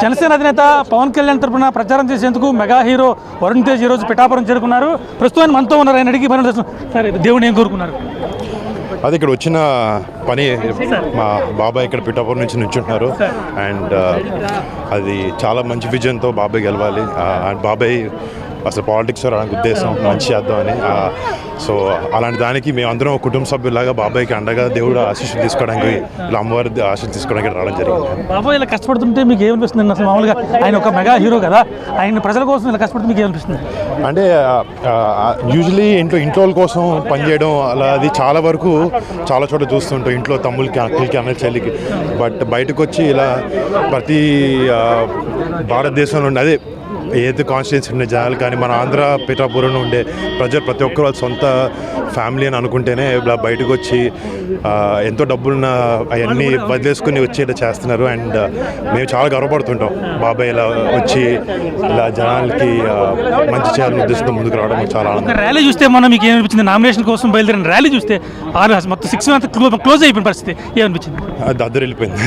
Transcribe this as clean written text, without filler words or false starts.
జనసేన అధినేత పవన్ కళ్యాణ్ తరపున ప్రచారం చేసేందుకు మెగా హీరో వరుణ్ తేజ్ ఈరోజు పిఠాపురం చేరుకున్నారు. ప్రస్తుతం మనతో ఉన్నారు. ఆయన అడిగి సరే దేవుని ఏం కోరుకున్నారు? అది ఇక్కడ వచ్చిన పని మా బాబాయ్ ఇక్కడ పిఠాపురం నుంచి నుంచుంటున్నారు. అండ్ అది చాలా మంచి విజన్తో బాబాయ్ గెలవాలి. అండ్ బాబాయ్ అసలు పాలిటిక్స్ రావడానికి ఉద్దేశం మంచి చేద్దామని. సో అలాంటి దానికి మేము అందరం ఒక కుటుంబ సభ్యులాగా బాబాయ్కి అండగా దేవుడు ఆశీస్సులు తీసుకోవడానికి, ఇలా అమ్మవారి ఆశీస్సులు తీసుకోవడానికి రావడం జరిగింది. బాబాయ్ ఇలా కష్టపడుతుంటే మీకు ఏమనిపిస్తుంది? అసలు మామూలుగా ఆయన ఒక మెగా హీరో కదా, ఆయన ప్రజల కోసం ఇలా కష్టపడితే మీకు ఏమనిపిస్తుంది? అంటే యూజువలీ ఇంట్లో కోసం పనిచేయడం అలా అది చాలా వరకు చాలా చోట్ల చూస్తుంటాం, ఇంట్లో తమ్ముళ్ళకి అక్కలకి అన్న చెల్లికి. బట్ బయటకు వచ్చి ఇలా ప్రతి భారతదేశంలో ఉండే అదే ఏది కాన్స్టిట్యున్సీ ఉండే జనాలు కానీ మన ఆంధ్ర పిఠాపురంలో ఉండే ప్రజలు ప్రతి ఒక్కరు వాళ్ళ సొంత ఫ్యామిలీ అని అనుకుంటేనే ఇలా బయటకు వచ్చి ఎంతో డబ్బులున్న అవన్నీ వదిలేసుకుని వచ్చేలా చేస్తున్నారు. అండ్ మేము చాలా గర్వపడుతుంటాం బాబాయ్ ఇలా వచ్చి ఇలా జనాలకి మంచి చేయాలని ఉద్దేశంతో ముందుకు రావడం చాలా ఆనందం. ర్యాలీ చూస్తే మనం మీకు ఏమనిపించింది? నామినేషన్ కోసం బయలుదేరిన ర్యాలీ చూస్తే మొత్తం 6 క్లోజ్ అయిపోయిన పరిస్థితి ఏమనిపించింది? దద్దరు వెళ్ళిపోయింది.